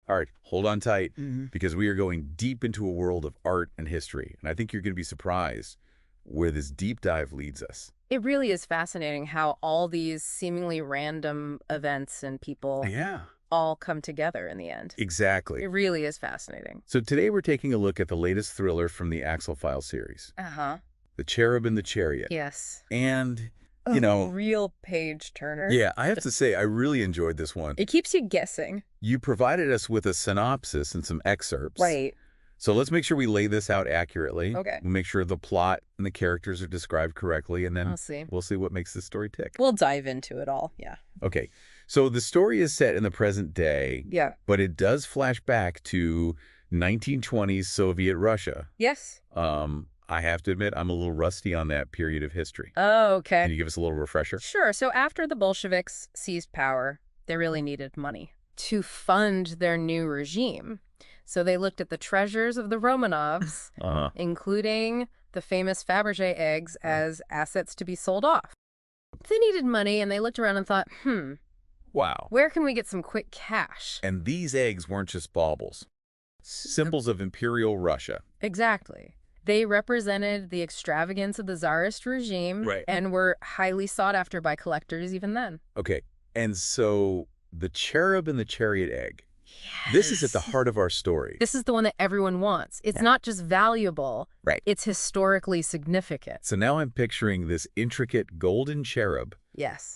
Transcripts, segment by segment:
All right, hold on tight, because we are going deep into a world of art and history, and I think you're going to be surprised where this deep dive leads us. It really is fascinating how all these seemingly random events and people all come together in the end. Exactly. It really is fascinating. So today we're taking a look at the latest thriller from the Axel File series. The Cherub and the Chariot. Yes. And, real page turner. Yeah, I have to say, I really enjoyed this one. It keeps you guessing. You provided us with a synopsis and some excerpts. Right. So let's make sure we lay this out accurately. Okay. We'll make sure the plot and the characters are described correctly, and then we'll see what makes this story tick. We'll dive into it all, yeah. Okay, so the story is set in the present day, but it does flash back to 1920s Soviet Russia. Yes. I have to admit, I'm a little rusty on that period of history. Oh, okay. Can you give us a little refresher? Sure. So after the Bolsheviks seized power, they really needed money to fund their new regime. So they looked at the treasures of the Romanovs, including the famous Fabergé eggs, as assets to be sold off. They needed money, and they looked around and thought, wow, where can we get some quick cash? And these eggs weren't just baubles. Symbols of Imperial Russia. Exactly. They represented the extravagance of the Tsarist regime and were highly sought after by collectors even then. Okay, and so the Cherub and the Chariot egg. Yes. This is at the heart of our story. This is the one that everyone wants. It's not just valuable. It's historically significant. So now I'm picturing this intricate golden cherub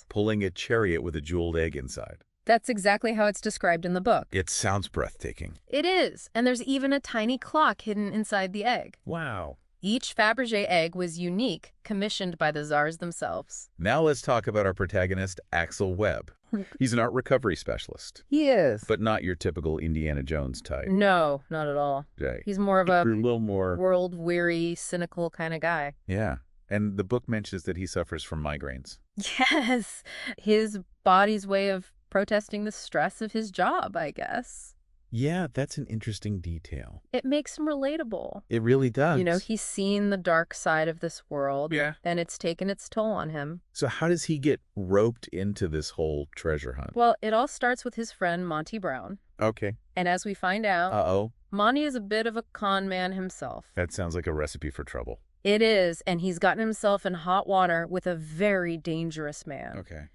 pulling a chariot with a jeweled egg inside. That's exactly how it's described in the book. It sounds breathtaking. It is. And there's even a tiny clock hidden inside the egg. Wow. Each Fabergé egg was unique, commissioned by the Tsars themselves. Now let's talk about our protagonist, Axel Webb. He's an art recovery specialist. He is. But not your typical Indiana Jones type. No, not at all. He's more of a little more world-weary, cynical kind of guy. Yeah. And the book mentions that he suffers from migraines. Yes. His body's way of protesting the stress of his job, I guess. Yeah, that's an interesting detail. It makes him relatable. It really does. You know, he's seen the dark side of this world, and it's taken its toll on him. So how does he get roped into this whole treasure hunt? Well, it all starts with his friend, Monty Brown. Okay. And as we find out, Monty is a bit of a con man himself. That sounds like a recipe for trouble. It is, and he's gotten himself in hot water with a very dangerous man. Okay.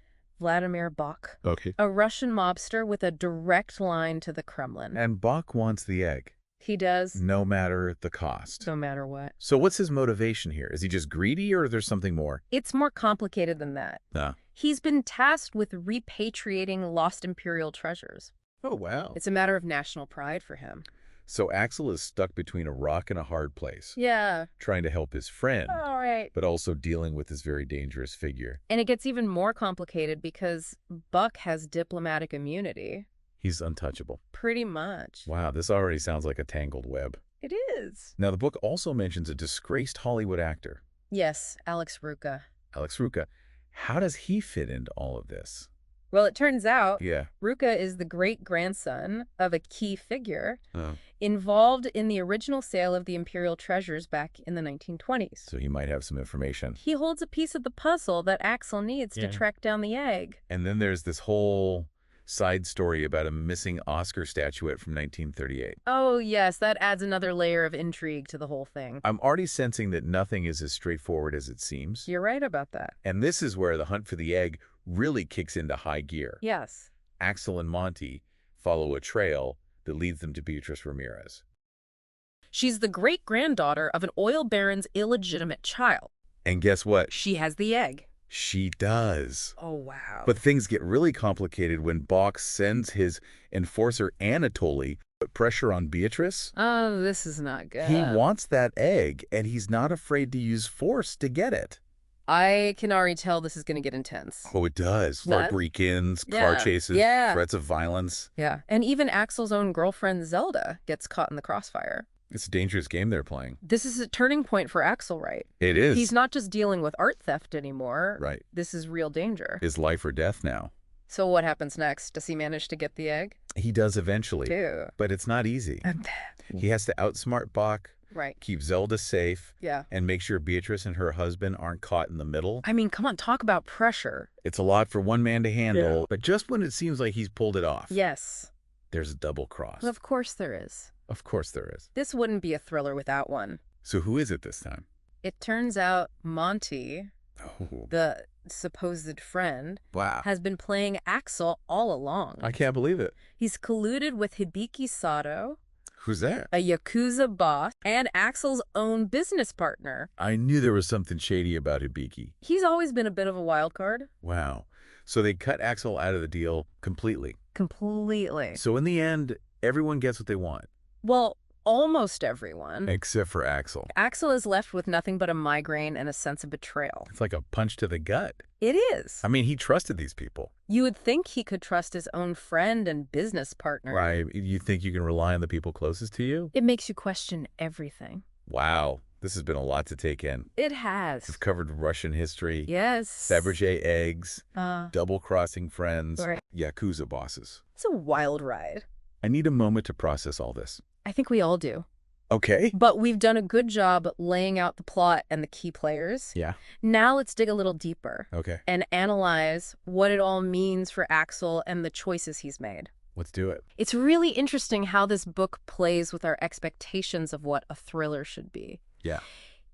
Vladimir Bok. Okay. A Russian mobster with a direct line to the Kremlin. And Bok wants the egg. He does. No matter the cost. No matter what. So what's his motivation here? Is he just greedy, or is there something more? It's more complicated than that. He's been tasked with repatriating lost imperial treasures. Oh, wow. It's a matter of national pride for him. So Axel is stuck between a rock and a hard place. Yeah. Trying to help his friend. All right. But also dealing with this very dangerous figure. And it gets even more complicated because Buck has diplomatic immunity. He's untouchable. Pretty much. Wow, this already sounds like a tangled web. It is. Now, the book also mentions a disgraced Hollywood actor. Yes, Alex Ruka. Alex Ruka. How does he fit into all of this? Well, it turns out Ruka is the great-grandson of a key figure involved in the original sale of the imperial treasures back in the 1920s. So he might have some information. He holds a piece of the puzzle that Axel needs to track down the egg. And then there's this whole side story about a missing Oscar statuette from 1938. Oh, yes, that adds another layer of intrigue to the whole thing. I'm already sensing that nothing is as straightforward as it seems. You're right about that. And this is where the hunt for the egg really kicks into high gear. Yes. Axel and Monty follow a trail that leads them to Beatrice Ramirez. She's the great-granddaughter of an oil baron's illegitimate child. And guess what? She has the egg. She does. Oh, wow. But things get really complicated when Bok sends his enforcer Anatoly to put pressure on Beatrice. Oh, this is not good. He wants that egg, and he's not afraid to use force to get it. I can already tell this is going to get intense. Oh, it does. Like break-ins, car chases, threats of violence. Yeah, and even Axel's own girlfriend Zelda gets caught in the crossfire. It's a dangerous game they're playing. This is a turning point for Axel, right? It is. He's not just dealing with art theft anymore. Right. This is real danger. Is life or death now. So what happens next? Does he manage to get the egg? He does eventually. But it's not easy. He has to outsmart Bok, keep Zelda safe, and make sure Beatrice and her husband aren't caught in the middle. I mean, come on, talk about pressure. It's a lot for one man to handle, but just when it seems like he's pulled it off. Yes. There's a double cross. Of course there is. Of course there is. This wouldn't be a thriller without one. So who is it this time? It turns out Monty, the supposed friend, has been playing Axel all along. I can't believe it. He's colluded with Hibiki Sato. Who's that? A Yakuza boss and Axel's own business partner. I knew there was something shady about Hibiki. He's always been a bit of a wild card. Wow. So they cut Axel out of the deal completely. Completely. So in the end, everyone gets what they want. Well, almost everyone. Except for Axel. Axel is left with nothing but a migraine and a sense of betrayal. It's like a punch to the gut. It is. I mean, he trusted these people. You would think he could trust his own friend and business partner. Right. You think you can rely on the people closest to you? It makes you question everything. Wow. This has been a lot to take in. It has. We've covered Russian history. Yes. Fabergé eggs. Double-crossing friends. Right. Yakuza bosses. It's a wild ride. I need a moment to process all this. I think we all do. Okay. But we've done a good job laying out the plot and the key players. Yeah. Now let's dig a little deeper. Okay. And analyze what it all means for Axel and the choices he's made. Let's do it. It's really interesting how this book plays with our expectations of what a thriller should be. Yeah.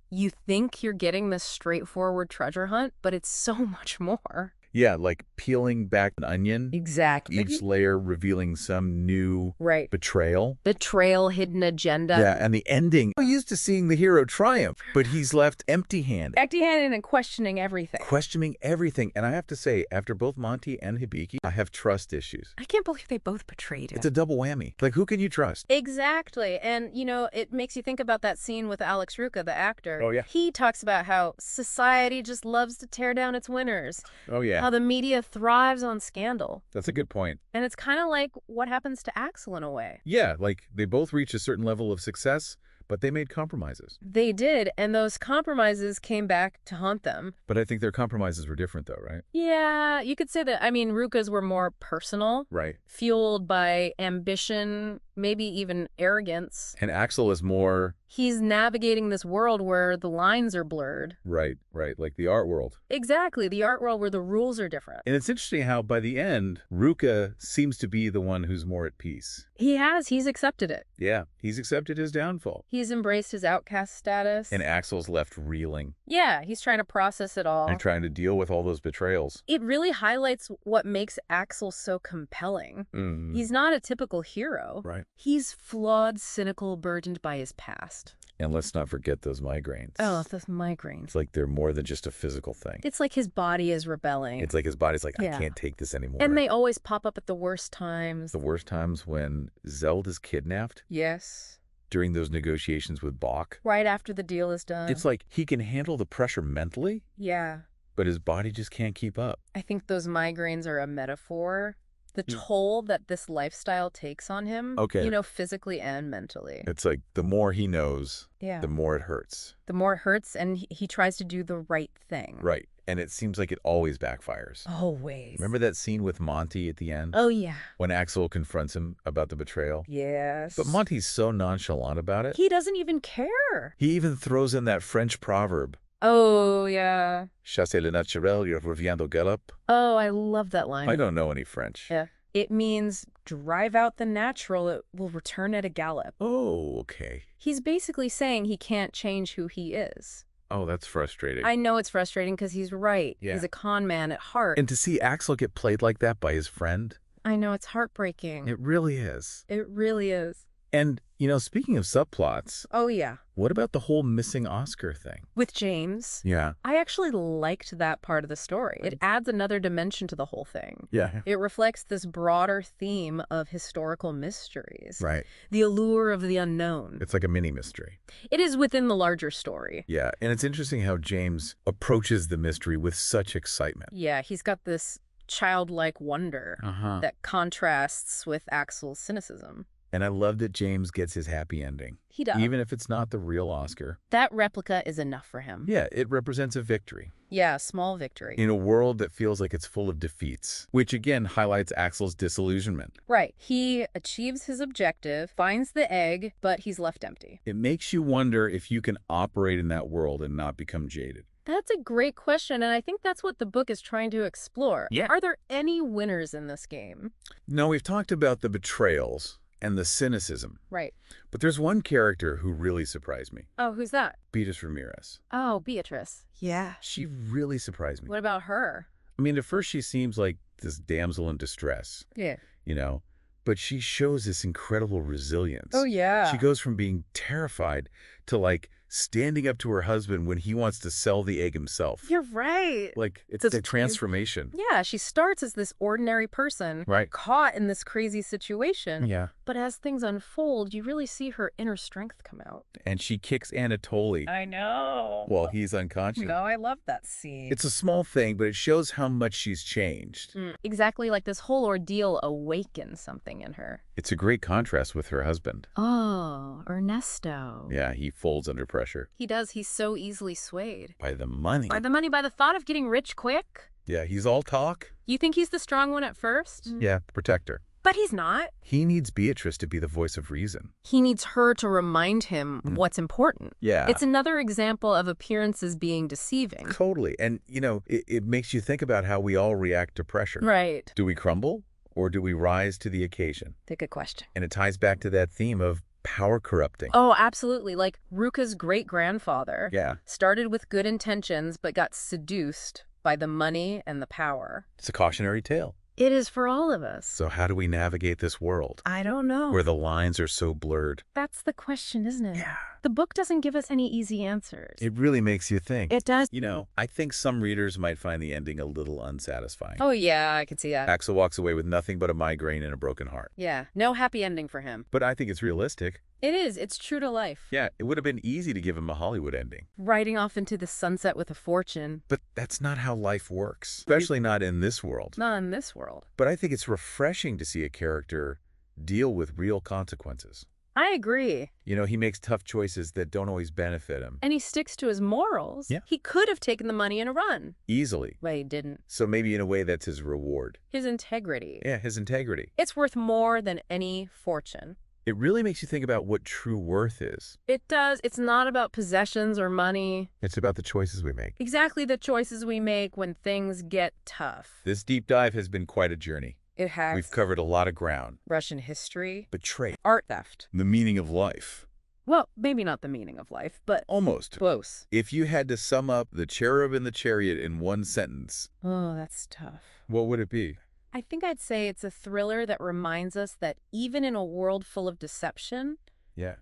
You think you're getting this straightforward treasure hunt, but it's so much more. Yeah, like peeling back an onion. Exactly. Each layer revealing some new betrayal. Betrayal, hidden agenda. Yeah, and the ending. I'm used to seeing the hero triumph, but he's left empty-handed. Empty-handed and questioning everything. Questioning everything. And I have to say, after both Monty and Hibiki, I have trust issues. I can't believe they both betrayed him. It's a double whammy. Like, who can you trust? Exactly. And, you know, it makes you think about that scene with Alex Ruka, the actor. Oh, yeah. He talks about how society just loves to tear down its winners. Oh, yeah. How the media thrives on scandal. That's a good point. And it's kind of like what happens to Axel in a way. Yeah, like they both reached a certain level of success, but they made compromises. They did, and those compromises came back to haunt them. But I think their compromises were different though, right? Yeah, you could say that. I mean, Ruka's were more personal. Right. Fueled by ambition, maybe even arrogance. And Axel is more... He's navigating this world where the lines are blurred. Right, right. Like the art world. Exactly. The art world where the rules are different. And it's interesting how by the end, Ruka seems to be the one who's more at peace. He has. He's accepted it. Yeah. He's accepted his downfall. He's embraced his outcast status. And Axel's left reeling. Yeah. He's trying to process it all. And trying to deal with all those betrayals. It really highlights what makes Axel so compelling. He's not a typical hero. Right. He's flawed, cynical, burdened by his past. And let's not forget those migraines. Oh, those migraines. It's like they're more than just a physical thing. It's like his body is rebelling. It's like his body's like, I can't take this anymore. And they always pop up at the worst times. The worst times when Zelda's kidnapped? Yes. During those negotiations with Bok? Right after the deal is done. It's like he can handle the pressure mentally? Yeah. But his body just can't keep up. I think those migraines are a metaphor. The toll that this lifestyle takes on him, you know, physically and mentally. It's like the more he knows, the more it hurts. The more it hurts, and he tries to do the right thing. Right. And it seems like it always backfires. Always. Remember that scene with Monty at the end? Oh, yeah. When Axel confronts him about the betrayal? Yes. But Monty's so nonchalant about it. He doesn't even care. He even throws in that French proverb. Oh, yeah. Chassez le naturel, il revient au galop. Oh, I love that line. I don't know any French. Yeah. It means drive out the natural, it will return at a gallop. Oh, okay. He's basically saying he can't change who he is. Oh, that's frustrating. I know it's frustrating because he's right. Yeah. He's a con man at heart. And to see Axel get played like that by his friend. I know, it's heartbreaking. It really is. It really is. And, you know, speaking of subplots. Oh, yeah. What about the whole missing Oscar thing? With James? Yeah. I actually liked that part of the story. It adds another dimension to the whole thing. Yeah. It reflects this broader theme of historical mysteries. Right. The allure of the unknown. It's like a mini mystery. It is within the larger story. Yeah. And it's interesting how James approaches the mystery with such excitement. Yeah. He's got this childlike wonder that contrasts with Axel's cynicism. And I love that James gets his happy ending. He does. Even if it's not the real Oscar. That replica is enough for him. Yeah, it represents a victory. Yeah, a small victory. In a world that feels like it's full of defeats, which again highlights Axel's disillusionment. Right. He achieves his objective, finds the egg, but he's left empty. It makes you wonder if you can operate in that world and not become jaded. That's a great question, and I think that's what the book is trying to explore. Yeah. Are there any winners in this game? No, we've talked about the betrayals and the cynicism. Right. But there's one character who really surprised me. Oh, who's that? Beatrice Ramirez. Oh, Beatrice. Yeah. She really surprised me. What about her? I mean, at first she seems like this damsel in distress. Yeah. You know, but she shows this incredible resilience. Oh, yeah. She goes from being terrified to, like, standing up to her husband when he wants to sell the egg himself. You're right. Like, it's a transformation. Yeah, she starts as this ordinary person, right, caught in this crazy situation. Yeah. But as things unfold, you really see her inner strength come out. And she kicks Anatoly. I know. While he's unconscious. No, I love that scene. It's a small thing, but it shows how much she's changed. Exactly, like this whole ordeal awakens something in her. It's a great contrast with her husband. Oh, Ernesto. Yeah, he folds under pressure. He does. He's so easily swayed. By the money. By the thought of getting rich quick. Yeah, he's all talk. You think he's the strong one at first? Yeah, protector. But he's not. He needs Beatrice to be the voice of reason. He needs her to remind him what's important. Yeah. It's another example of appearances being deceiving. Totally. And, you know, it makes you think about how we all react to pressure. Right. Do we crumble or do we rise to the occasion? That's a good question. And it ties back to that theme of power corrupting. Oh, absolutely. Like Ruka's great-grandfather. Yeah. Started with good intentions but got seduced by the money and the power. It's a cautionary tale. It is for all of us. So how do we navigate this world? I don't know. Where the lines are so blurred. That's the question, isn't it? Yeah. The book doesn't give us any easy answers. It really makes you think. It does. You know, I think some readers might find the ending a little unsatisfying. Oh, yeah, I could see that. Axel walks away with nothing but a migraine and a broken heart. Yeah, no happy ending for him. But I think it's realistic. It is. It's true to life. Yeah, it would have been easy to give him a Hollywood ending. Riding off into the sunset with a fortune. But that's not how life works. Especially not in this world. Not in this world. But I think it's refreshing to see a character deal with real consequences. I agree. You know, he makes tough choices that don't always benefit him. And he sticks to his morals. Yeah. He could have taken the money and a run. Easily. But he didn't. So maybe in a way that's his reward. His integrity. Yeah, his integrity. It's worth more than any fortune. It really makes you think about what true worth is. It does. It's not about possessions or money. It's about the choices we make. Exactly the choices we make when things get tough. This deep dive has been quite a journey. It has. We've covered a lot of ground. Russian history. Betrayal. Art theft. The meaning of life. Well, maybe not the meaning of life, but almost. Close. If you had to sum up The Cherub and the Chariot in one sentence, oh, that's tough. What would it be? I think I'd say it's a thriller that reminds us that even in a world full of deception,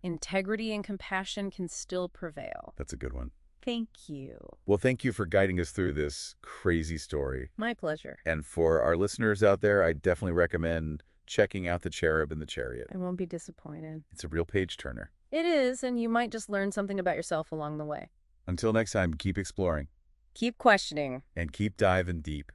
integrity and compassion can still prevail. That's a good one. Thank you. Well, thank you for guiding us through this crazy story. My pleasure. And for our listeners out there, I definitely recommend checking out The Cherub and the Chariot. I won't be disappointed. It's a real page-turner. It is, and you might just learn something about yourself along the way. Until next time, keep exploring. Keep questioning. And keep diving deep.